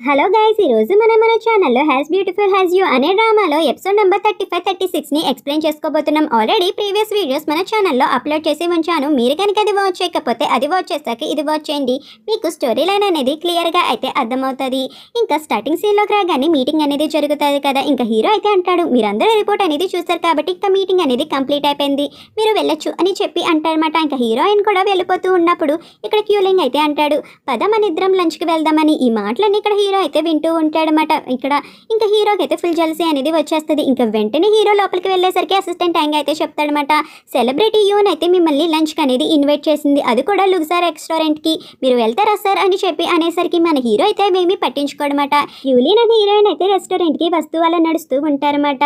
Hello guys, ఈరోజు మన ఛానల్లో హ్యాస్ బ్యూటిఫుల్ హ్యాస్ యూ అనే డ్రామాలో ఎపిసోడ్ నెంబర్ 35-36ని ఎక్స్ప్లెయిన్ చేసుకోబోతున్నాం. ఆల్రెడీ ప్రీవియస్ వీడియోస్ మన ఛానల్లో అప్లోడ్ చేసి ఉంచాను. మీరు కనుక అది వాచ్ చేయకపోతే అది వాచ్ చేశాక ఇది వాచ్ చేయండి. మీకు స్టోరీ లైన్ అనేది క్లియర్గా అయితే అర్థమవుతుంది. ఇంకా స్టార్టింగ్ సీన్లోకి రాగానే మీటింగ్ అనేది జరుగుతుంది కదా. ఇంకా హీరో అయితే అంటాడు, మీరందరూ రిపోర్ట్ అనేది చూస్తారు కాబట్టి ఇంకా మీటింగ్ అనేది కంప్లీట్ అయిపోయింది, మీరు వెళ్ళొచ్చు అని చెప్పి అంటారనమాట. ఇంకా హీరోయిన్ కూడా వెళ్ళిపోతూ ఉన్నప్పుడు ఇక్కడ క్యూలింగ్ అయితే అంటాడు, పద మన ఇద్దరం లంచ్కి వెళ్దామని. ఈ మాటలన్నీ ఇక్కడ హీరో అయితే వింటూ ఉంటాడనమాట. ఇక్కడ ఇంకా హీరోకి అయితే ఫుల్ జెలసీ అనేది వచ్చేస్తుంది. ఇంకా వెంటనే హీరో లోపలికి వెళ్ళేసరికి అసిస్టెంట్ హ్యాంగ్ అయితే చెప్తాడనమాట, సెలబ్రిటీ యూన్ అయితే మిమ్మల్ని లంచ్కి అనేది ఇన్వైట్ చేసింది, అది కూడా లుక్సార్ రెస్టారెంట్కి, మీరు వెళ్తారా సార్ అని చెప్పి అనేసరికి మన హీరో అయితే ఏమీ పట్టించుకోడమాట. యూలిన్ అనే హీరోయిన్ అయితే రెస్టారెంట్కి వస్తూ అలా నడుస్తూ ఉంటారన్నమాట.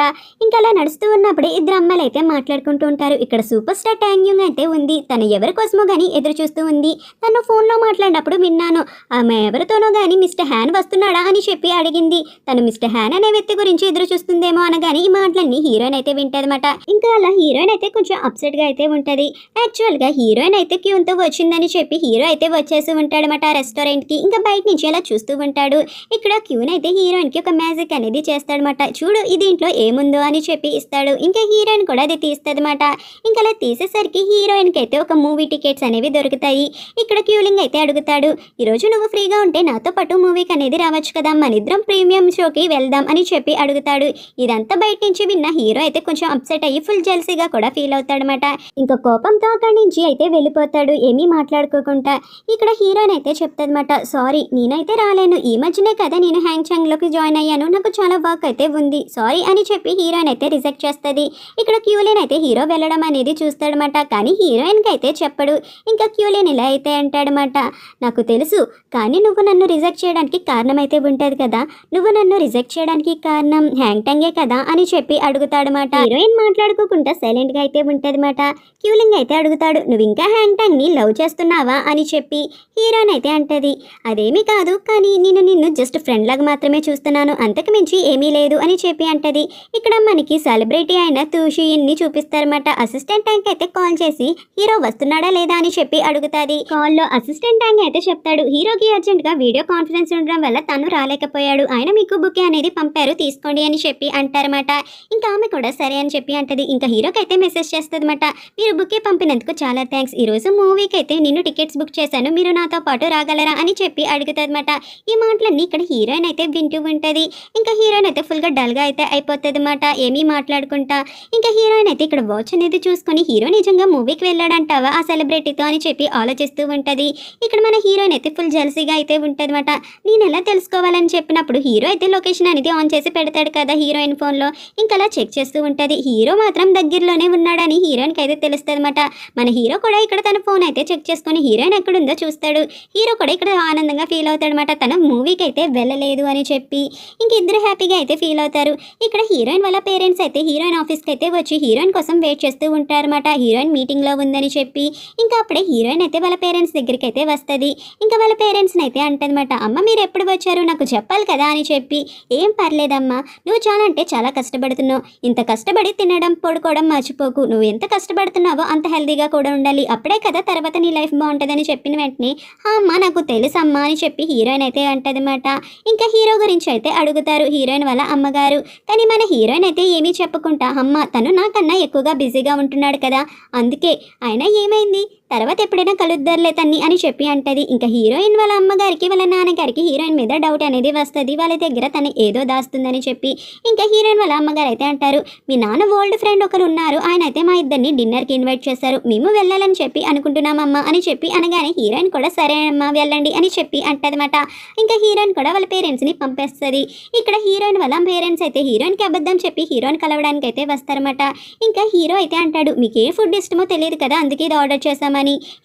ఇంకా అలా నడుస్తూ ఉన్నప్పుడు ఇద్దరు అమ్మాయిలు అయితే మాట్లాడుకుంటూ ఉంటారు. ఇక్కడ సూపర్ స్టార్ ట్యాంగ్ యూంగ్ అయితే ఉంది, తను ఎవరి కోసమో కానీ ఎదురు చూస్తూ ఉంది. తను ఫోన్లో మాట్లాడినప్పుడు విన్నాను, ఆమె ఎవరితోనో కానీ మిస్టర్ హ్యాన్ వస్తున్నాడా అని చెప్పి అడిగింది. తను మిస్టర్ హ్యాన్ అనే వ్యక్తి గురించి ఎదురు చూస్తుందేమో అనగానే ఈ మాటలన్నీ హీరోయిన్ అయితే వింటదన్నమాట. ఇంకా అలా హీరోయిన్ అయితే కొంచెం అప్సెట్ గా అయితే ఉంటది. యాక్చువల్ గా హీరోయిన్ అయితే క్యూన్తో వచ్చిందని చెప్పి హీరో అయితే వచ్చేసి ఉంటాడనమాట రెస్టారెంట్ కి. ఇంకా బయట నుంచి అలా చూస్తూ ఉంటాడు. ఇక్కడ క్యూన్ అయితే హీరోయిన్ కి ఒక మ్యాజిక్ అనేది చేస్తాడనమాట. చూడు ఈ దీంట్లో ఏముందో అని చెప్పి ఇస్తాడు. ఇంకా హీరోయిన్ కూడా అది తీస్తదన్నమాట. ఇంకా అలా తీసేసరికి హీరోయిన్ కి అయితే ఒక మూవీ టికెట్స్ అనేవి దొరుకుతాయి. ఇక్కడ క్యూలింగ్ అయితే అడుగుతాడు, ఈరోజు నువ్వు ఫ్రీగా ఉంటే నాతో పాటు మూవీకి అనేది రావచ్చు కదా, మన ఇద్దరం ప్రీమియం షోకి వెళ్దాం అని చెప్పి అడుగుతాడు. ఇదంతా బయట నుంచి విన్న హీరో అయితే కొంచెం అప్సెట్ అయ్యి ఫుల్ జెల్సీగా కూడా ఫీల్ అవుతాడనమాట. ఇంకా కోపంతో అక్కడి నుంచి అయితే వెళ్ళిపోతాడు ఏమీ మాట్లాడుకోకుండా. ఇక్కడ హీరోయిన్ అయితే చెప్తాదన్నమాట, సారీ నేనైతే రాలేను, ఈ మధ్యనే కదా నేను హ్యాంగ్ చాంగ్లోకి జాయిన్ అయ్యాను, నాకు చాలా వర్క్ అయితే ఉంది, సారీ అని చెప్పి హీరోయిన్ అయితే రిజెక్ట్ చేస్తుంది. ఇక్కడ క్యూలిన్ అయితే హీరో వెళ్ళడం అనేది చూస్తాడనమాట. కానీ హీరోయిన్కి అయితే చెప్పడు. ఇంకా క్యూలిన్ ఇలా అయితే అంటాడనమాట, నాకు తెలుసు కానీ నువ్వు నన్ను రిజెక్ట్ చేయడానికి కారణం అయితే ఉంటుంది కదా, నువ్వు నన్ను రిజెక్ట్ చేయడానికి కారణం హ్యాంగ్ టంగే కదా అని చెప్పి అడుగుతాడనమాట. హీరోయిన్ మాట్లాడుకోకుండా సైలెంట్ గా అయితే ఉంటదన్నమాట. క్యూలింగ్ అయితే అడుగుతాడు, నువ్వు ఇంకా హ్యాంగ్ టంగ్ ని లవ్ చేస్తున్నావా అని చెప్పి. హీరోయిన్ అయితే అంటది, అదేమీ కాదు కానీ నేను నిన్ను జస్ట్ ఫ్రెండ్ లాగా మాత్రమే చూస్తున్నాను, అంతకు మించి ఏమీ లేదు అని చెప్పి అంటది. ఇక్కడ మనకి సెలబ్రిటీ అయిన తూషియిన్ ని చూపిస్తారన్నమాట. అసిస్టెంట్ ట్యాంక్ అయితే కాల్ చేసి హీరో వస్తున్నాడా లేదా అని చెప్పి అడుగుతాది. కాల్లో అసిస్టెంట్ ట్యాంక్ అయితే చెప్తాడు, హీరోకి అర్జెంట్ గా వీడియో కాన్ఫరెన్స్ ఉండడం వల్ల తను రాలేకపోయాడు, ఆయన మీకు బుకే అనేది పంపారు తీసుకోండి అని చెప్పి అంటారన్నమాట. ఇంకా ఆమె కూడా సరే అని చెప్పి అంటది. ఇంకా హీరోకి అయితే మెసేజ్ చేస్తుందన్నమాట, మీరు బుకే పంపినందుకు చాలా థ్యాంక్స్, ఈరోజు మూవీకి అయితే నేను టికెట్స్ బుక్ చేశాను, మీరు నాతో పాటు రాగలరా అని చెప్పి అడుగుతుందన్నమాట. ఈ మాటలన్నీ ఇక్కడ హీరోయిన్ అయితే వింటూ ఉంటుంది. ఇంకా హీరోయిన్ అయితే ఫుల్గా డల్గా అయితే అయిపోతుంది అన్నమాట, ఏమీ మాట్లాడుకుంటా. ఇంకా హీరోయిన్ అయితే ఇక్కడ వాచ్ అనేది చూసుకొని, హీరో నిజంగా మూవీకి వెళ్ళాడంటావా ఆ సెలబ్రిటీతో అని చెప్పి ఆలోచిస్తూ ఉంటుంది. ఇక్కడ మన హీరోయిన్ అయితే ఫుల్ జెలసీగా అయితే ఉంటుంది అనమాట. నేను ఎలా తెలుసుకోవాలని చెప్పినప్పుడు హీరో అయితే లొకేషన్ అనేది ఆన్ చేసి పెడతాడు కదా హీరోయిన్ ఫోన్లో. ఇంకా అలా చెక్ చేస్తూ ఉంటుంది. హీరో మాత్రం దగ్గరలోనే ఉన్నాడని హీరోయిన్కి అయితే తెలుస్తుంది అనమాట. మన హీరో కూడా ఇక్కడ తన ఫోన్ అయితే చెక్ చేసుకొని హీరోయిన్ ఎక్కడుందో చూస్తాడు. హీరో కూడా ఇక్కడ ఆనందంగా ఫీల్ అవుతాడు అనమాట, తన మూవీకి అయితే వెళ్ళలేదు అని చెప్పి. ఇంక ఇద్దరు హ్యాపీగా అయితే ఫీల్ అవుతారు. ఇక్కడ హీరోయిన్ వాళ్ళ పేరెంట్స్ అయితే హీరోయిన్ ఆఫీస్కి అయితే వచ్చి హీరోయిన్ కోసం వెయిట్ చేస్తూ ఉంటారన్నమాట, హీరోయిన్ మీటింగ్లో ఉందని చెప్పి. ఇంకా అప్పుడే హీరోయిన్ అయితే వాళ్ళ పేరెంట్స్ దగ్గరికి అయితే వస్తుంది. ఇంకా వాళ్ళ పేరెంట్స్ని అయితే అంటదన్నమాట, అమ్మ మీరు ఎప్పుడు వచ్చారు నాకు చెప్పాలి కదా అని చెప్పి. ఏం పర్లేదమ్మా, నువ్వు చాలా అంటే చాలా కష్టపడుతున్నావు, ఇంత కష్టపడి తినడం పడుకోవడం మర్చిపోకు, నువ్వు ఎంత కష్టపడుతున్నావో అంత హెల్తీగా కూడా ఉండాలి, అప్పుడే కదా తర్వాత నీ లైఫ్ బాగుంటుందని చెప్పిన వెంటనే అమ్మ నాకు తెలుసమ్మా అని చెప్పి హీరోయిన్ అయితే అంటదన్నమాట. ఇంకా హీరో గురించి అయితే అడుగుతారు హీరోయిన్ వాళ్ళ అమ్మగారు. కానీ మన హీరోయిన్ అయితే ఏమీ చెప్పకుండా, అమ్మ తను నాకన్నా ఎక్కువగా బిజీగా ఉంటున్నాడు కదా, అందుకే ఆయన ఏమైంది తర్వాత ఎప్పుడైనా కలుద్దారులే తన్ని అని చెప్పి అంటది. ఇంకా హీరోయిన్ వాళ్ళ అమ్మగారికి వాళ్ళ నాన్నగారికి హీరోయిన్ మీద డౌట్ అనేది వస్తుంది, వాళ్ళ దగ్గర తను ఏదో దాస్తుందని చెప్పి. ఇంకా హీరోయిన్ వాళ్ళ అమ్మగారు అయితే అంటారు, మీ నాన్న ఓల్డ్ ఫ్రెండ్ ఒకరు ఉన్నారు, ఆయన అయితే మా ఇద్దరిని డిన్నర్కి ఇన్వైట్ చేశారు, మేము వెళ్ళాలని చెప్పి అనుకుంటున్నామమ్మా అని చెప్పి అనగానే హీరోయిన్ కూడా సరే అమ్మా వెళ్ళండి అని చెప్పి అంటదన్నమాట. ఇంకా హీరోయిన్ కూడా వాళ్ళ పేరెంట్స్ని పంపేస్తుంది. ఇక్కడ హీరోయిన్ వాళ్ళ పేరెంట్స్ అయితే హీరోయిన్కి అబద్ధం చెప్పి హీరోయిన్ కలవడానికి అయితే వస్తారన్నమాట. ఇంకా హీరో అయితే అంటాడు, మీకు ఏ ఫుడ్ ఇష్టమో తెలియదు కదా అందుకే ఇది ఆర్డర్ చేశామని.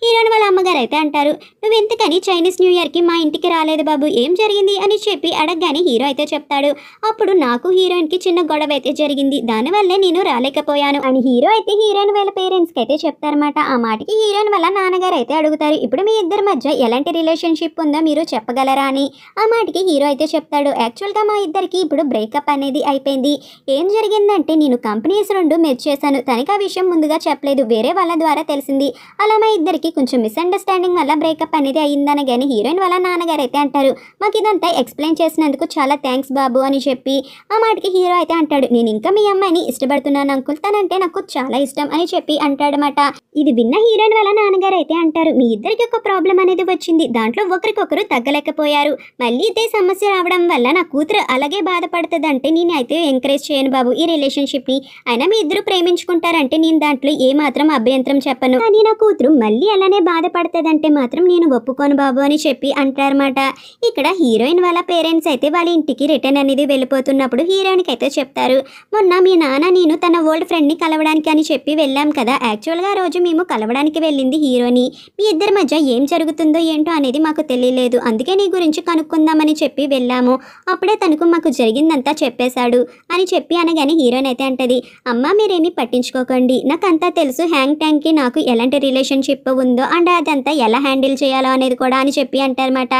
హీరోయిన్ వాళ్ళ అమ్మగారు అయితే అంటారు, నువ్వు ఎంతకని చైనీస్ న్యూ ఇయర్కి మా ఇంటికి రాలేదు బాబు, ఏం జరిగింది అని చెప్పి అడగగానే హీరో అయితే చెప్తాడు, అప్పుడు నాకు హీరోయిన్కి చిన్న గొడవ అయితే జరిగింది, దానివల్లే నేను రాలేకపోయాను అని హీరో అయితే హీరోయిన్ వాళ్ళ పేరెంట్స్కి అయితే చెప్తారన్నమాట. ఆ మాటకి హీరోయిన్ వాళ్ళ నాన్నగారు అయితే అడుగుతారు, ఇప్పుడు మీ ఇద్దరి మధ్య ఎలాంటి రిలేషన్షిప్ ఉందో మీరు చెప్పగలరా అని. ఆ మాటకి హీరో అయితే చెప్తాడు, యాక్చువల్గా మా ఇద్దరికి ఇప్పుడు బ్రేకప్ అనేది అయిపోయింది, ఏం జరిగిందంటే నేను కంపెనీస్ 2 మెర్జ్ చేశాను, తనకి ఆ విషయం ముందుగా చెప్పలేదు, వేరే వాళ్ళ ద్వారా తెలిసింది, అలా మా ఇద్దరికి కొంచెం మిస్అండర్స్టాండింగ్ వల్ల బ్రేకప్ అనేది అయ్యిందనగానే హీరోయిన్ వాళ్ళ నాన్నగారు అయితే అంటారు, మాకు ఇదంతా ఎక్స్ప్లెయిన్ చేసినందుకు చాలా థ్యాంక్స్ బాబు అని చెప్పి ఆ మాటకి హీరో అయితే అంటాడు, నేను ఇంకా మీ అమ్మాయిని ఇష్టపడుతున్నాను అంకుల్, తనంటే నాకు చాలా ఇష్టం అని చెప్పి అంటాడనమాట. ఇది విన్న హీరోయిన్ వాళ్ళ నాన్నగారు అయితే అంటారు, మీ ఇద్దరికి ఒక ప్రాబ్లం అనేది వచ్చింది, దాంట్లో ఒకరికొకరు తగ్గలేకపోయారు, మళ్ళీ ఇదే సమస్య రావడం వల్ల నా కూతురు అలాగే బాధపడుతుందంటే నేను అయితే ఎంకరేజ్ చేయను బాబు ఈ రిలేషన్షిప్ని, అయినా మీ ఇద్దరు ప్రేమించుకుంటారంటే నేను దాంట్లో ఏ మాత్రం అభ్యంతరం చెప్పను, కానీ నా కూతురు మళ్ళీ అలానే బాధపడుతుందంటే మాత్రం నేను ఒప్పుకోను బాబు అని చెప్పి అంటారన్నమాట. ఇక్కడ హీరోయిన్ వాళ్ళ పేరెంట్స్ అయితే వాళ్ళ ఇంటికి రిటర్న్ అనేది వెళ్ళిపోతున్నప్పుడు హీరోయిన్కి అయితే చెప్తారు, మొన్న మీ నాన్న నేను తన ఓల్డ్ ఫ్రెండ్ని కలవడానికి అని చెప్పి వెళ్ళాం కదా, యాక్చువల్గా ఆ రోజు మేము కలవడానికి వెళ్ళింది హీరోని, మీ ఇద్దరి మధ్య ఏం జరుగుతుందో ఏంటో అనేది మాకు తెలియలేదు, అందుకే నీ గురించి కనుక్కుందామని చెప్పి వెళ్ళాము, అప్పుడే తనకు మాకు జరిగిందంతా చెప్పేశాడు అని చెప్పి అనగానే హీరోయిన్ అయితే అంటది, అమ్మ మీరేమీ పట్టించుకోకండి, నాకు అంతా తెలుసు హ్యాంగ్ ట్యాంగ్కి నాకు ఎలాంటి రిలేషన్షిప్ ఉందో అండ్ అదంతా ఎలా హ్యాండిల్ చేయాలో అనేది కూడా అని చెప్పి అంటారన్నమాట.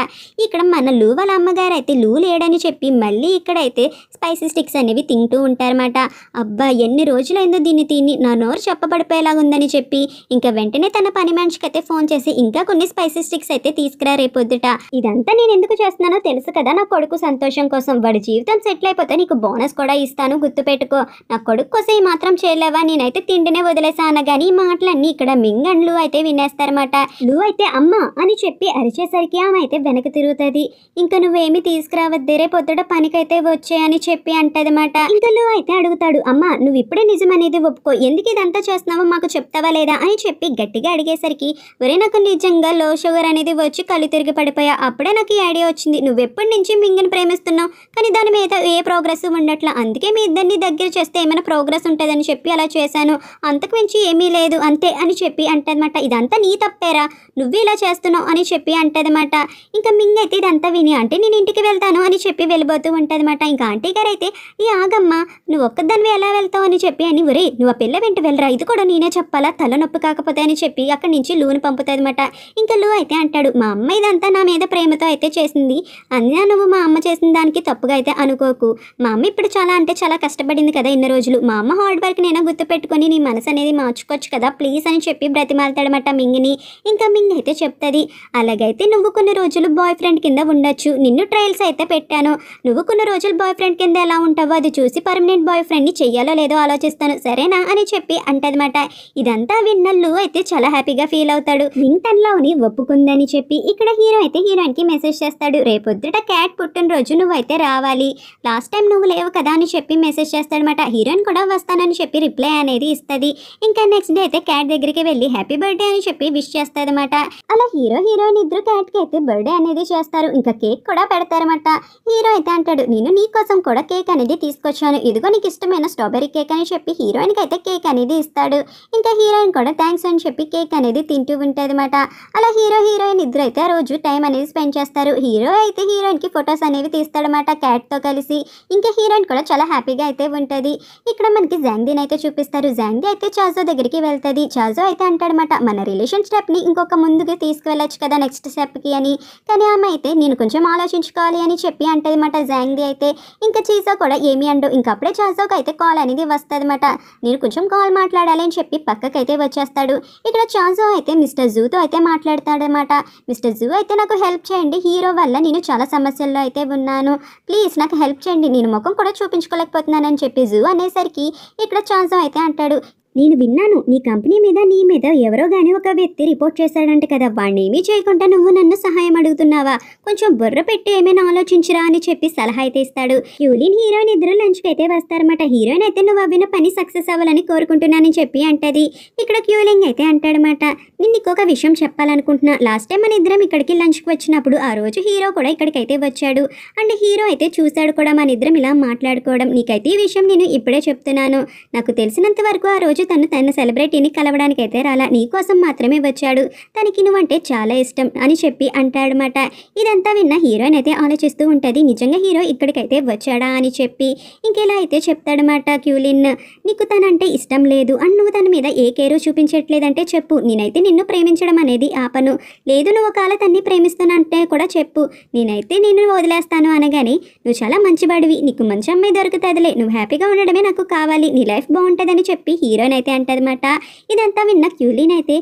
ఇక్కడ మన లూ వాళ్ళ అమ్మగారు అయితే లూ లేడని చెప్పి మళ్ళీ ఇక్కడైతే స్పైసీ స్టిక్స్ అనేవి తింటూ ఉంటారన్నమాట. అబ్బా ఎన్ని రోజులైందో దీన్ని తిని నా నోరు చెప్పబడిపోయేలాగా ఉందని చెప్పి ఇంకా వెంటనే తన పని మనిషికి అయితే ఫోన్ చేసి ఇంకా కొన్ని స్పైసీ స్టిక్స్ అయితే తీసుకురా రేపొద్దుట, ఇదంతా నేను ఎందుకు చేస్తున్నానో తెలుసు కదా, నా కొడుకు సంతోషం కోసం, వాడి జీవితం సెటిల్ అయిపోతే నీకు బోనస్ కూడా ఇస్తాను గుర్తుపెట్టుకో, నా కొడుకు కోసం ఈ మాత్రం చేయలేవా, నేనైతే తిండినే వదిలేసా అనగాని ఈ మాటలన్నీ ఇక్కడ మింగ్ అండ్ లూ అయితే వినేస్తారన్నమాట. లూ అయితే అమ్మ అని చెప్పి అరిచేసరికి ఆమె అయితే వెనక్కి తిరుగుతుంది, ఇంకా నువ్వేమి తీసుకురావద్దే రేపొద్దుట పనికైతే వచ్చే అని చెప్పి అంటదన్నమాట. ఇంకా లూ అయితే అడుగుతాడు, అమ్మ నువ్వు ఇప్పుడే నిజం అనేది ఒప్పుకో, ఎందుకు ఇదంతా చేస్తున్నావో మాకు చెప్తావా లేదా అని చెప్పి గట్టిగా అడిగేసరికి, ఒరే నాకు నిజంగా లో షుగర్ అనేది వచ్చి కళ్ళు తిరిగి పడిపోయా, అప్పుడే నాకు ఈ ఐడియా వచ్చింది, నువ్వు ఎప్పటి నుంచి మింగిని ప్రేమిస్తున్నావు కానీ దాని మీద ఏ ప్రోగ్రెస్ ఉండట్లా, అందుకే మీ ఇద్దరిని దగ్గర చేస్తే ఏమైనా ప్రోగ్రెస్ ఉంటుందని చెప్పి అలా చేశాను, అంతకు మించి ఏమీ లేదు అంతే అని చెప్పి అంటదన్నమాట. ఇదంతా నీ తప్పేరా, నువ్వు ఇలా చేస్తున్నావు అని చెప్పి అంటదన్నమాట. ఇంకా మింగ్ అయితే ఇదంతా విని అంటే నేను ఇంటికి వెళ్తాను అని చెప్పి వెళ్ళిపోతూ ఉంటదన్నమాట. ఇంకా ఆంటీ గారు అయితే ఈ ఆగమ్మ నువ్వు ఒక్కదానివి ఎలా వెళ్తావు అని చెప్పి అని, ఒరే నువ్వు ఆ పిల్ల వెంట వెళ్ళరా, ఇది కూడా నేనే చెప్పాలా, తలనొప్పి కాకపోతే అని చెప్పి అక్కడి నుంచి లూని పంపుతుంది అనమాట. ఇంకా లూ అయితే అంటాడు, మా అమ్మ ఇదంతా నా మీద ప్రేమతో అయితే చేసింది, అన్నా నువ్వు మా అమ్మ చేసిన దానికి తప్పుగా అయితే అనుకోకు, మా అమ్మ ఇప్పుడు చాలా అంటే చాలా కష్టపడింది కదా ఇన్ని రోజులు, మా అమ్మ హార్డ్ వర్క్ నేను గుర్తుపెట్టుకొని నీ మనసు అనేది మార్చుకోవచ్చు కదా ప్లీజ్ అని చెప్పి బ్రతిమాలతాడనమాట మింగిని. ఇంకా మింగ్ అయితే చెప్తుంది, అలాగైతే నువ్వు కొన్ని రోజులు బాయ్ ఫ్రెండ్ కింద ఉండొచ్చు, నిన్ను ట్రయల్స్ అయితే పెట్టాను, నువ్వు కొన్ని రోజులు బాయ్ ఫ్రెండ్ కింద ఎలా ఉంటావో అది చూసి పర్మనెంట్ బాయ్ ఫ్రెండ్ని చెయ్యాలో లేదో ఆలోచిస్తాను సరేనా అని చెప్పి అంటదన్నమాట. ఇదంతా విన్నల్లు అయితే చాలా హ్యాపీగా ఫీల్ అవుతాడు, మింగ్ తనలోని ఒప్పుకుందని చెప్పి ఇక్కడ హీరో అయితే హీరోయిన్కి మెసేజ్ చేస్తాడు, రేపొద్దుట క్యాట్ పుట్టినరోజు నువ్వైతే రావాలి, లాస్ట్ టైం నువ్వు లేవు కదా అని చెప్పి మెసేజ్ చేస్తాడనమాట. హీరోయిన్ కూడా వస్తానని చెప్పి రిప్లై అనేది ఇస్తుంది. ఇంకా నెక్స్ట్ డే అయితే క్యాట్ దగ్గరికి వెళ్ళి హ్యాపీ బర్త్డే అని చెప్పి విష్ చేస్తారనమాట. అలా హీరో హీరోయిన్ ఇద్దరు క్యాట్కి అయితే బర్త్డే అనేది చేస్తారు, ఇంకా కేక్ కూడా పెడతారన్నమాట. హీరో అయితే అంటాడు, నేను నీ కోసం కూడా కేక్ అనేది తీసుకొచ్చాను, ఇదిగో నీకు ఇష్టమైన స్ట్రాబెరీ కేక్ అని చెప్పి హీరోయిన్కి అయితే కేక్ అనేది ఇస్తాడు. ఇంకా హీరోయిన్ కూడా థ్యాంక్స్ అని చెప్పి కేక్ అనేది తింటూ ఉంటుంది అనమాట. అలా హీరో హీరోయిన్ ఇద్దరు అయితే ఆ రోజు టైం అనేది స్పెండ్ చేస్తారు. హీరో అయితే హీరోయిన్కి ఫొటోస్ అనేవి తీస్తాడనమాట క్యాట్తో కలిసి. ఇంకా హీరోయిన్ కూడా చాలా హ్యాపీగా అయితే ఉంటుంది. ఇక్కడ మనకి జాంగ్దీని అయితే చూపిస్తారు. జాంగ్దీ అయితే చాజో దగ్గరికి వెళ్తుంది. చాజో అయితే అంటాడనమాట, మన రిలేషన్ స్టెప్ని ఇంకొక ముందుకు తీసుకువెళ్ళచ్చు కదా నెక్స్ట్ స్టెప్కి అని, కానీ ఆమె అయితే నేను కొంచెం ఆలోచించుకోవాలి అని చెప్పి అంటదన్నమాట జాంగ్దీ అయితే. ఇంకా చీజో కూడా ఏమి అండు, ఇంకా అప్పుడే చాజోకి అయితే కాల్ అనేది వస్తుందన్నమాట. నేను కొంచెం కాల్ మాట్లాడాలి అని చెప్పి పక్కకైతే వచ్చేస్తాడు. ఇక్కడ చాజో అయితే మిస్టర్ జూతో అయితే మాట్లాడతాడనమాట. మిస్టర్ జూ అయితే నాకు హెల్ప్ చేయండి, హీరో వల్ల నేను చాలా సమస్యల్లో అయితే ఉన్నాను, ప్లీజ్ నాకు హెల్ప్ చేయండి, నేను ముఖం కూడా చూపించుకోలేకపోతున్నానని చెప్పి జూ అనేసరికి ఇక్కడ చాజో అయితే అంటాడు, నేను విన్నాను నీ కంపెనీ మీద నీ మీద ఎవరో గానీ ఒక వ్యక్తి రిపోర్ట్ చేశాడంట కదా, వాడిని ఏమీ చేయకుండా నువ్వు నన్ను సహాయం అడుగుతున్నావా, కొంచెం బుర్ర పెట్టి ఏమైనా ఆలోచించరా అని చెప్పి సలహా అయితే ఇస్తాడు. క్యూలిన్ హీరోయిన్ ఇద్దరు లంచ్కి అయితే వస్తారన్నమాట. హీరోయిన్ అయితే నువ్వు అవ్విన పని సక్సెస్ అవ్వాలని కోరుకుంటున్నానని చెప్పి అంటది. ఇక్కడ క్యూలింగ్ అయితే అంటాడనమాట, నేను నీకు ఒక విషయం చెప్పాలనుకుంటున్నా, లాస్ట్ టైం మన ఇద్దరం ఇక్కడికి లంచ్కి వచ్చినప్పుడు ఆ రోజు హీరో కూడా ఇక్కడికైతే వచ్చాడు అండ్ హీరో అయితే చూశాడు కూడా మన ఇద్దరం ఇలా మాట్లాడుకోవడం, నీకైతే ఈ విషయం నేను ఇప్పుడే చెప్తున్నాను, నాకు తెలిసినంత వరకు ఆ రోజు తన సెలబ్రిటీని కలవడానికి అయితే రాలా, నీ కోసం మాత్రమే వచ్చాడు, తనకి నువ్వంటే చాలా ఇష్టం అని చెప్పి అంటాడనమాట. ఇదంతా విన్న హీరోయిన్ అయితే ఆలోచిస్తూ ఉంటుంది, నిజంగా హీరో ఇక్కడికైతే వచ్చాడా అని చెప్పి. ఇంకెలా అయితే చెప్తాడనమాట క్యూలిన్, నీకు తనంటే ఇష్టం లేదు అండ్ నువ్వు తన మీద ఏ కేరు చూపించట్లేదంటే చెప్పు, నేనైతే నిన్ను ప్రేమించడం అనేది ఆపను, లేదు నువ్వు ఒకవేళ తన్ని ప్రేమిస్తున్నంటే కూడా చెప్పు, నేనైతే నిన్ను వదిలేస్తాను అనగానే, నువ్వు చాలా మంచివాడివి, నీకు మంచి అమ్మాయి దొరుకుతుందిలే, నువ్వు హ్యాపీగా ఉండడమే నాకు కావాలి, నీ లైఫ్ బాగుంటుందని చెప్పి హీరోయిన్ అయితే అంటదన్నమాట. ఇదంతా విన్న క్యూలిన్ అయితే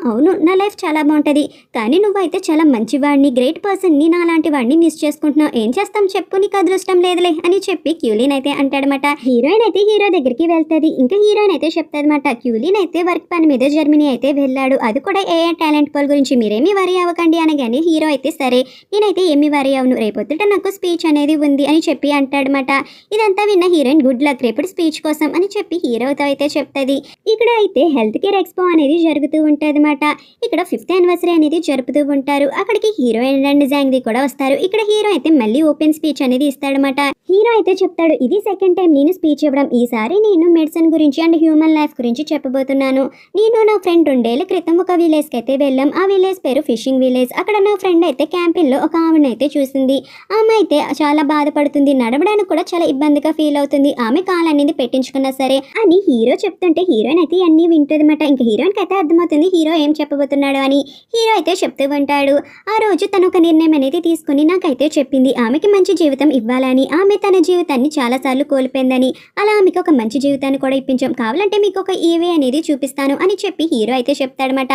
అవును, నా లైఫ్ చాలా బాగుంటుంది, కానీ నువ్వైతే చాలా మంచివాడిని, గ్రేట్ పర్సన్ని, నా లాంటి వాడిని మిస్ చేసుకుంటున్నావు, ఏం చేస్తాం చెప్పు, నీకు అదృష్టం లేదులే అని చెప్పి క్యూలిన్ అయితే అంటాడనమాట. హీరోయిన్ అయితే హీరో దగ్గరికి వెళ్తుంది. ఇంకా హీరోయిన్ అయితే చెప్తాదన్నమాట, క్యూలిన్ అయితే వర్క్ పని మీద జర్మనీ అయితే వెళ్ళాడు, అది కూడా ఏఐ టాలెంట్ పోల్ గురించి, మీరేమీ వరీ అవ్వకండి అనగానే హీరో అయితే సరే నేనైతే ఏమి వరీ అవును, రేపొద్దుట నాకు స్పీచ్ అనేది ఉంది అని చెప్పి అంటాడనమాట. ఇదంతా విన్న హీరోయిన్ గుడ్ లక్ రేపటి స్పీచ్ కోసం అని చెప్పి హీరోతో అయితే చెప్తుంది. ఇక్కడ అయితే హెల్త్ కేర్ ఎక్స్పో అనేది జరుగుతూ ఉంటుంది అనమాట. ఇక్కడ 5th యానివర్సరీ అనేది జరుపుతూ ఉంటారు. అక్కడికి హీరోయిన్ అండ్ జాంగ్రీ కూడా వస్తారు. ఇక్కడ హీరో అయితే మళ్ళీ ఓపెన్ స్పీచ్ అనేది ఇస్తాడనమాట. హీరో అయితే చెప్తాడు, ఇది సెకండ్ టైం నేను స్పీచ్ ఇవ్వడం, ఈసారి నేను మెడిసిన్ గురించి అండ్ హ్యూమన్ లైఫ్ గురించి చెప్పబోతున్నాను. నేను నా ఫ్రెండ్ 2 ఏళ్ల క్రితం ఒక విలేజ్కి అయితే వెళ్ళాం. ఆ విలేజ్ పేరు ఫిషింగ్ విలేజ్. అక్కడ నా ఫ్రెండ్ అయితే క్యాంపింగ్లో ఒక ఆమెను అయితే చూసింది. ఆమె అయితే చాలా బాధపడుతుంది, నడవడానికి కూడా చాలా ఇబ్బందిగా ఫీల్ అవుతుంది, ఆమె కాలు అనేది పెట్టించుకున్నా సరే అని హీరో చెప్తుంటే హీరోయిన్ అయితే అన్నీ వింటుందన్నమాట. ఇంకా హీరోయిన్కి అయితే అర్థమవుతుంది హీరో ఏం చెప్పబోతున్నాడు అని. హీరో అయితే చెప్తూ ఉంటాడు, ఆ రోజు తను ఒక నిర్ణయం అనేది తీసుకుని నాకైతే చెప్పింది, ఆమెకి మంచి జీవితం ఇవ్వాలని, ఆమె తన జీవితాన్ని చాలాసార్లు కోల్పోయిందని, అలా ఆమెకి ఒక మంచి జీవితాన్ని కూడా ఇప్పించాం, కావాలంటే మీకు ఒక ఏవీ అనేది చూపిస్తాను అని చెప్పి హీరో అయితే చెప్తాడనమాట.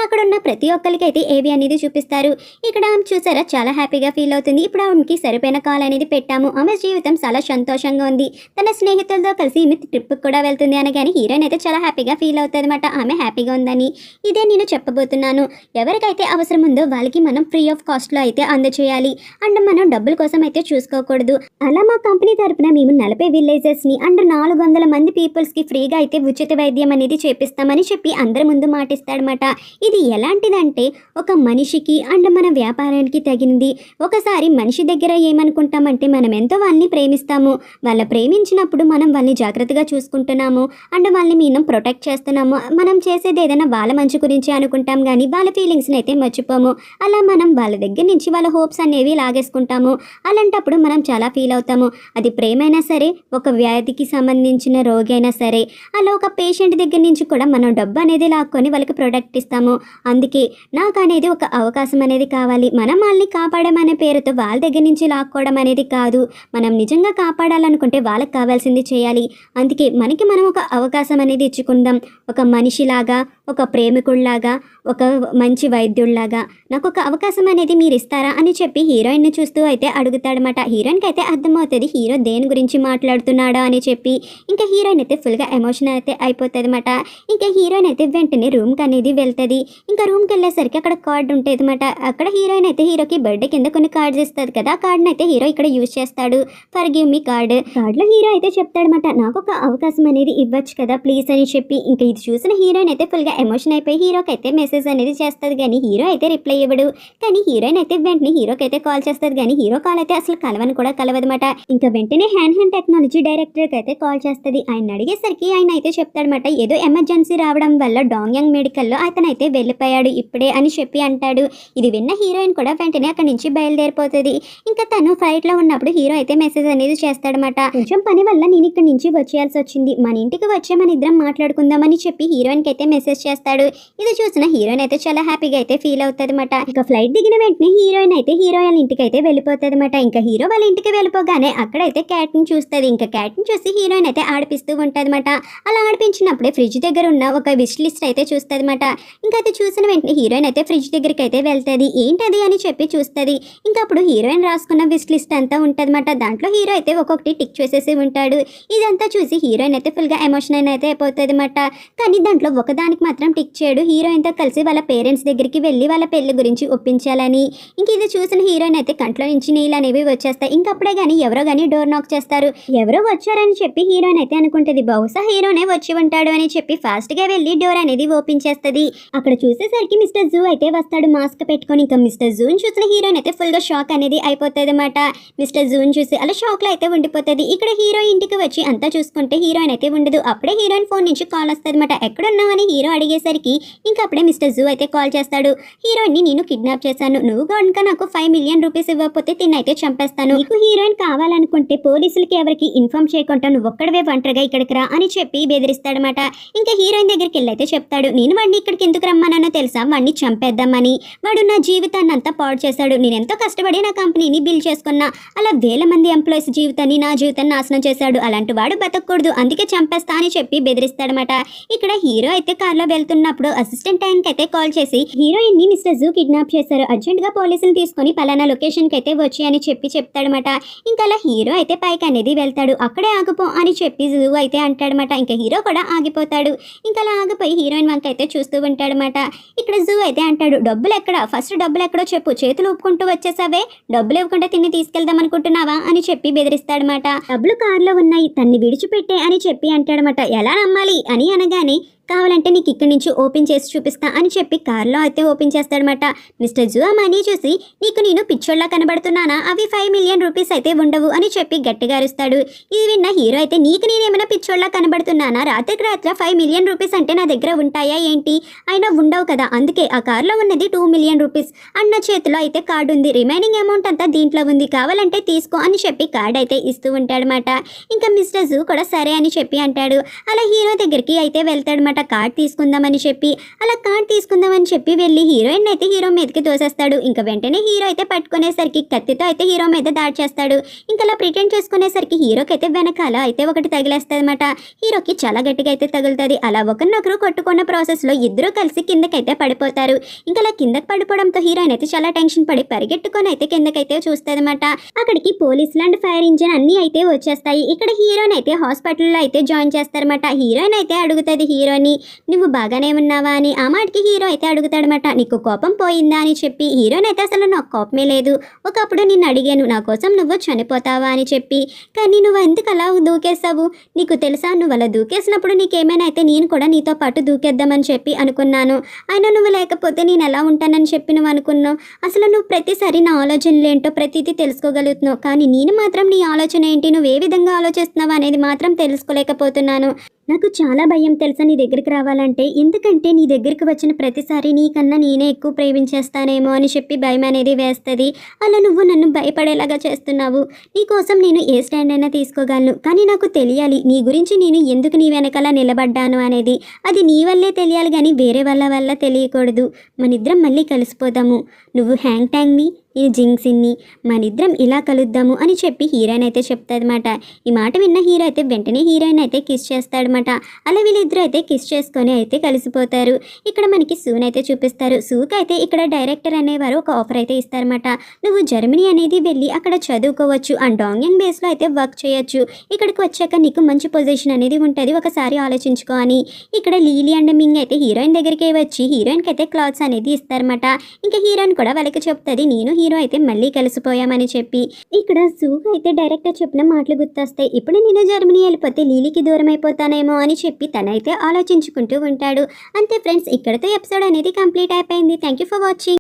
అక్కడ ఉన్న ప్రతి ఒక్కరికి అయితే ఏవీ అనేది చూపిస్తారు. ఇక్కడ ఆమె చూసారా చాలా హ్యాపీగా ఫీల్ అవుతుంది. ఇప్పుడు ఆమెకి సరిపోయిన కాల్ అనేది పెట్టాము, ఆమె జీవితం చాలా సంతోషంగా ఉంది, తన స్నేహితులతో కలిసి ఈమె ట్రిప్కి కూడా వెళ్తుంది అనగానే హీరోయిన్ అయితే చాలా హ్యాపీగా ఫీల్ అవుతుంది అనమాట, ఆమె హ్యాపీగా ఉందని. ఇదే నేను చెప్పబోతున్నాను, ఎవరికైతే అవసరం ఉందో వాళ్ళకి మనం ఫ్రీ ఆఫ్ కాస్ట్లో అయితే అందచేయాలి, అండ్ మనం డబ్బుల కోసం అయితే చూసుకోకూడదు. అలా మా కంపెనీ తరపున మేము 40 విలేజెస్ని అండ్ 400 మంది పీపుల్స్కి ఫ్రీగా అయితే ఉచిత వైద్యం అనేది చేపిస్తామని చెప్పి అందరి ముందు మాటిస్తాడనమాట. ఇది ఎలాంటిదంటే ఒక మనిషికి అండ్ మన వ్యాపారానికి తగినది. ఒకసారి మనిషి దగ్గర ఏమనుకుంటామంటే మనం ఎంతో వాళ్ళని ప్రేమిస్తాము, వాళ్ళ ప్రేమించినప్పుడు మనం వాళ్ళని జాగ్రత్తగా చూసుకుంటున్నాము అండ్ వాళ్ళని మనం ప్రొటెక్ట్ చేస్తున్నాము, మనం చేసేది ఏదైనా వాళ్ళ మంచి గురించి అనుకుంటాం కానీ వాళ్ళ ఫీలింగ్స్ని అయితే మర్చిపోము. అలా మనం వాళ్ళ దగ్గర నుంచి వాళ్ళ హోప్స్ అనేవి లాగేసుకుంటాము. అలాంటప్పుడు మనం చాలా ఫీల్ అవుతాము. అది ప్రేమైనా సరే, ఒక వ్యాధికి సంబంధించిన రోగి అయినా సరే, అలా ఒక పేషెంట్ దగ్గర నుంచి కూడా మనం డబ్బు అనేది లాక్కొని వాళ్ళకి ప్రొటెక్ట్ ఇస్తాము. అందుకే నాకు అనేది ఒక అవకాశం అనేది కావాలి, మనం వాళ్ళని కాపాడమనే పేరుతో వాళ్ళ దగ్గర నుంచి లాక్కోవడం అనేది కాదు, మనం నిజంగా కాపాడాలనుకుంటే వాళ్ళకి కావాల్సింది చేయాలి. అందుకే మనకి మనం ఒక అవకాశం అనేది ఇచ్చుకుందాం, ఒక మనిషిలాగా, ఒక ప్రేమికుడిలాగా, ఒక మంచి వైద్యుడిలాగా నాకు ఒక అవకాశం అనేది మీరు ఇస్తారా అని చెప్పి హీరోయిన్ని చూస్తూ అయితే అడుగుతాడనమాట. హీరోయిన్కి అయితే అర్థమవుతుంది హీరో దేని గురించి మాట్లాడుతున్నాడా అని చెప్పి. ఇంకా హీరోయిన్ అయితే ఫుల్గా ఎమోషనల్ అయితే అయిపోతుంది అనమాట. ఇంకా హీరోయిన్ అయితే వెంటనే రూమ్కి అనేది వెళ్తుంది. ఇంకా రూమ్కి వెళ్ళేసరికి అక్కడ కార్డు ఉంటుంది అనమాట. అక్కడ హీరోయిన్ అయితే హీరోకి బర్త్డే కింద కొన్ని కార్డ్స్ ఇస్తుంది కదా, కార్డుని అయితే హీరో ఇక్కడ యూజ్ చేస్తాడు, ఫర్ గివ్ మీ కార్డులో హీరో అయితే చెప్తాడనమాట, నాకు ఒక అవకాశం అనేది ఇవ్వచ్చు కదా ప్లీజ్ అని చెప్పి. ఇంకా ఇది చూసిన హీరోయిన్ అయితే ఫుల్గా ఎమోషన్ అయిపోయి హీరోకి అయితే మెసేజ్ అనేది చేస్తుంది, కానీ హీరో అయితే రిప్లై ఇవ్వడు. కానీ హీరోయిన్ అయితే వెంటనే హీరోకి అయితే కాల్ చేస్తుంది, కానీ హీరో కాల్ అయితే అసలు కలవని కూడా కలవదన్నమాట. ఇంకా వెంటనే హ్యాండ్ టెక్నాలజీ డైరెక్టర్కి అయితే కాల్ చేస్తుంది. ఆయన అడిగేసరికి ఆయన అయితే చెప్తాడనమాట, ఏదో ఎమర్జెన్సీ రావడం వల్ల డాంగ్యాంగ్ మెడికల్లో అతను అయితే వెళ్ళిపోయాడు ఇప్పుడే అని చెప్పి అంటాడు. ఇది విన్న హీరోయిన్ కూడా వెంటనే అక్కడి నుంచి బయలుదేరిపోతుంది. ఇంకా తను ఫ్లైట్లో ఉన్నప్పుడు హీరో అయితే మెసేజ్ అనేది చేస్తాడనమాట, కొంచెం పని వల్ల నేను ఇక్కడి నుంచి వచ్చేయాల్సి వచ్చింది, మన ఇంటికి వచ్చే మన ఇద్దరం మాట్లాడుకుందామని చెప్పి హీరోయిన్కి అయితే మెసేజ్ చేస్తాడు. ఇది చూసిన హీరోయిన్ అయితే చాలా హ్యాపీగా అయితే ఫీల్ అవుతుంది అనమాట. ఇంకా ఫ్లైట్ దిగిన వెంటనే హీరోయిన్ అయితే హీరో వాళ్ళ ఇంటికి అయితే వెళ్ళిపోతుంది అనమాట. ఇంకా హీరో వాళ్ళ ఇంటికి వెళ్ళిపోగానే అక్కడైతే క్యాట్ని చూస్తుంది. ఇంకా క్యాట్ని చూసి హీరోయిన్ అయితే ఆడిపిస్తూ ఉంటుంది అనమాట. అలా ఆడిపించినప్పుడే ఫ్రిడ్జ్ దగ్గర ఉన్న ఒక విష్ లిస్ట్ అయితే చూస్తుంది అనమాట. ఇంకా అది చూసిన వెంటనే హీరోయిన్ అయితే ఫ్రిడ్జ్ దగ్గరికి అయితే వెళ్తుంది, ఏంటది అని చెప్పి చూస్తుంది. ఇంకా అప్పుడు హీరోయిన్ రాసుకున్న విష్ లిస్ట్ అంతా ఉంటుంది అనమాట. దాంట్లో హీరో అయితే ఒక్కొక్కటి టిక్ చేసేసి ఉంటాడు. ఇదంతా చూసి హీరోయిన్ అయితే ఫుల్గా ఎమోషనల్ అయితే అయిపోతుంది అనమాట. కానీ దాంట్లో ఒకదానికి మాత్రం టిక్ చేయడు, హీరోయిన్తో కలిసి వాళ్ళ పేరెంట్స్ దగ్గరికి వెళ్ళి వాళ్ళ పెళ్లి గురించి ఒప్పించాలని. ఇంక ఇది చూసిన హీరోయిన్ అయితే కంట్లో నుంచి నీళ్ళు అనేవి వచ్చేస్తాయి. ఇంకప్పుడే కానీ ఎవరో కానీ డోర్ నాక్ చేస్తారు. ఎవరో వచ్చారని చెప్పి హీరోయిన్ అయితే అనుకుంటుంది, బహుశా హీరోనే వచ్చి ఉంటాడు అని చెప్పి ఫాస్ట్గా వెళ్ళి డోర్ అనేది ఓపెన్ చేస్తుంది. అక్కడ చూసేసరికి మిస్టర్ జూ అయితే వస్తాడు మాస్క్ పెట్టుకొని. ఇంకా మిస్టర్ జూని చూసిన హీరోయిన్ అయితే ఫుల్గా షాక్ అనేది అయిపోతుంది అనమాట. మిస్టర్ జూని చూసి అలా షాక్లో అయితే ఉండిపోతుంది. ఇక్కడ హీరో ఇంటికి వచ్చి అంతా చూసుకుంటే హీరోయిన్ అయితే ఉండదు. అప్పుడే హీరోయిన్ ఫోన్ నుంచి కాల్ వస్తుంది అనమాట. ఎక్కడున్నావని హీరో అడిగేసరికి ఇంకా అప్పుడే మిస్టర్ జూ అయితే కాల్ చేస్తాడు, హీరోయిన్ని నేను కిడ్నాప్ చేశాను, నువ్వు కనుక నాకు 5 మిలియన్ రూపీస్ ఇవ్వకపోతే తిన్నైతే చంపేస్తాను, నీకు హీరోయిన్ కావాలనుకుంటే పోలీసులకి ఎవరికి ఇన్ఫార్మ్ చేయకుండా నువ్వు ఒక్కడవే ఒంటరిగా ఇక్కడికి రా అని చెప్పి బెదిరిస్తాడనమాట. ఇంకా హీరోయిన్ దగ్గరికి వెళ్ళైతే చెప్తాడు, నేను వాడిని ఇక్కడికి ఎందుకు రమ్మన్నానో తెలుసా, వాడిని చంపేద్దామని, వాడు నా జీవితాన్ని అంతా పాడు చేశాడు, నేను ఎంతో కష్టపడి నా కంపెనీని బిల్ చేసుకున్నా, అలా వేల మంది ఎంప్లాయీస్ జీవితాన్ని నా జీవితాన్ని నాశనం చేశాడు, అలాంటి వాడు బతకూడదు, అందుకే చంపేస్తా అని చెప్పి బెదిరిస్తాడనమాట. ఇక్కడ హీరో అయితే కార్లో వెళ్తున్నప్పుడు అసిస్టెంట్ ట్యాంక్ అయితే కాల్ చేసి హీరోయిన్ ని మిస్టర్ జూ కిడ్నాప్ చేశారు, అర్జెంట్ గా పోలీసులు తీసుకొని పలానా లొకేషన్ కి అయితే వచ్చి అని చెప్తాడనమాట. ఇంకా అలా హీరో అయితే పైకి అనేది వెళ్తాడు. అక్కడే ఆగిపో అని చెప్పి జూ అయితే అంటాడనమాట. ఇంకా హీరో కూడా ఆగిపోతాడు. ఇంకా అలా ఆగిపోయి హీరోయిన్ వంక అయితే చూస్తూ ఉంటాడనమాట. ఇక్కడ జూ అయితే అంటాడు, డబ్బులు ఎక్కడ, ఫస్ట్ డబ్బులు ఎక్కడో చెప్పు, చేతులు ఊపుకుంటూ వచ్చేసావే, డబ్బులు ఇవ్వకుండా తిని తీసుకెళ్దాం అనుకుంటున్నావా అని చెప్పి బెదిరిస్తాడనమాట. డబ్బులు కార్లో ఉన్నాయి, తన్ని విడిచిపెట్టే అని చెప్పి అంటాడనమాట. ఎలా నమ్మాలి అని అనగానే కావాలంటే నీకు ఇక్కడి నుంచి ఓపెన్ చేసి చూపిస్తా అని చెప్పి కార్లో అయితే ఓపెన్ చేస్తాడనమాట. మిస్టర్ జూ ఆ మనీ చూసి నీకు నేను పిచ్చోళ్ళ కనబడుతున్నానా, అవి 5 మిలియన్ రూపీస్ అయితే ఉండవు అని చెప్పి గట్టిగా అరుస్తాడు. ఇది విన్న హీరో అయితే నీకు నేనేమైనా పిచ్చోళ్ళ కనబడుతున్నానా, రాత్రికి రాత్ర 5 మిలియన్ రూపీస్ అంటే నా దగ్గర ఉంటాయా ఏంటి, అయినా ఉండవు కదా, అందుకే ఆ కార్లో ఉన్నది 2 మిలియన్ రూపీస్, అన్న చేతిలో అయితే కార్డు ఉంది, రిమైనింగ్ అమౌంట్ అంతా దీంట్లో ఉంది, కావాలంటే తీసుకో అని చెప్పి కార్డు అయితే ఇస్తూ ఉంటాడనమాట. ఇంకా మిస్టర్ జూ కూడా సరే అని చెప్పి అంటాడు. అలా హీరో దగ్గరికి అయితే వెళ్తాడనమాట. కార్డ్ తీసుకుందామని చెప్పి వెళ్ళి హీరోయిన్ అయితే హీరో మీదకి తోసేస్తాడు. ఇంకా వెంటనే హీరో అయితే పట్టుకునేసరికి కత్తితో అయితే హీరో మీద దాడి చేస్తాడు. ఇంకా అలా ప్రిటెండ్ చేసుకునేసరికి హీరోకి అయితే వెనకాల అయితే ఒకటి తగిలేస్తుంది అనమాట. హీరోకి చాలా గట్టిగా అయితే తగులుతుంది. అలా ఒకరినొకరు కొట్టుకున్న ప్రాసెస్ లో ఇద్దరు కలిసి కిందకైతే పడిపోతారు. ఇంకా అలా కిందకి పడిపోవడంతో హీరోయిన్ అయితే చాలా టెన్షన్ పడి పరిగెట్టుకొని అయితే కిందకైతే చూస్తుంది అనమాట. అక్కడికి పోలీసులు అండ్ ఫైర్ ఇంజిన్ అన్ని అయితే వచ్చేస్తాయి. ఇక్కడ హీరోయిన్ అయితే హాస్పిటల్లో అయితే జాయిన్ చేస్తారన్నమాట. హీరోయిన్ అయితే అడుగుతుంది హీరోని, నువ్వు బాగానే ఉన్నావా అని. ఆ మాటకి హీరో అయితే అడుగుతాడనమాట, నీకు కోపం పోయిందా అని చెప్పి. హీరోయిన్ అయితే అసలు నాకు కోపమే లేదు, ఒకప్పుడు నిన్ను అడిగాను నా కోసం నువ్వు చనిపోతావా అని చెప్పి, కానీ నువ్వు ఎందుకు అలా దూకేసావు, నీకు తెలుసా నువ్వు అలా దూకేసినప్పుడు నీకేమైనా అయితే నేను కూడా నీతో పాటు దూకేద్దామని చెప్పి అనుకున్నాను, అయినా నువ్వు లేకపోతే నేను ఎలా ఉంటానని చెప్పి నువ్వు అనుకున్నావు. అసలు నువ్వు ప్రతిసారి నా ఆలోచనలు ఏంటో ప్రతిదీ తెలుసుకోగలుగుతున్నావు, కానీ నేను మాత్రం నీ ఆలోచన ఏంటి, నువ్వు ఏ విధంగా ఆలోచిస్తున్నావు అనేది మాత్రం తెలుసుకోలేకపోతున్నాను. నాకు చాలా భయం తెలుసా నీ దగ్గరికి రావాలంటే, ఎందుకంటే నీ దగ్గరికి వచ్చిన ప్రతిసారి నీకన్నా నేనే ఎక్కువ ప్రేమించేస్తానేమో అని చెప్పి భయం అనేది వేస్తుంది. అలా నువ్వు నన్ను భయపడేలాగా చేస్తున్నావు. నీకోసం నేను ఏ స్టాండ్ అయినా తీసుకోగలను, కానీ నాకు తెలియాలి నీ గురించి నేను ఎందుకు నీ వెనకాల నిలబడ్డాను అనేది. అది నీ వల్లే తెలియాలి కానీ వేరే వల్ల తెలియకూడదు. మనిద్దరం మళ్ళీ కలిసిపోదాము, నువ్వు హ్యాంగ్ ట్యాంగ్ని నేను జింగ్సిన్ని, మనిద్దరం ఇలా కలుద్దాము అని చెప్పి హీరోయిన్ అయితే చెప్తాదన్నమాట. ఈ మాట విన్న హీరో అయితే వెంటనే హీరోయిన్ అయితే కిస్ చేస్తాడనమాట. అలా వీళ్ళిద్దరూ అయితే కిస్ చేసుకొని అయితే కలిసిపోతారు. ఇక్కడ మనకి సూన్ అయితే చూపిస్తారు. సూకి అయితే ఇక్కడ డైరెక్టర్ అనేవారు ఒక ఆఫర్ అయితే ఇస్తారన్నమాట. నువ్వు జర్మనీ అనేది వెళ్ళి అక్కడ చదువుకోవచ్చు అండ్ డాంగ్యంగ్ బేస్లో అయితే వర్క్ చేయొచ్చు, ఇక్కడికి వచ్చాక నీకు మంచి పొజిషన్ అనేది ఉంటుంది, ఒకసారి ఆలోచించుకో అని. ఇక్కడ లీలీ అండ్ మింగ్ అయితే హీరోయిన్ దగ్గరికి వచ్చి హీరోయిన్కి అయితే క్లాత్స్ అనేది ఇస్తారన్నమాట. ఇంకా హీరోయిన్ కూడా వాళ్ళకి చెప్తుంది నేను హీరో అయితే మళ్ళీ కలిసిపోయామని చెప్పి. ఇక్కడ సూకి అయితే డైరెక్టర్ చెప్పిన మాటలు గుర్తొస్తాయి. ఇప్పుడు నేను జర్మనీ వెళ్ళిపోతే లీలీకి దూరం అయిపోతానేమో అని చెప్పి తనైతే ఆలోచించుకుంటూ ఉంటాడు. అంతే ఫ్రెండ్స్, ఇక్కడతో ఎపిసోడ్ అనేది కంప్లీట్ అయిపోయింది. Thank you for watching.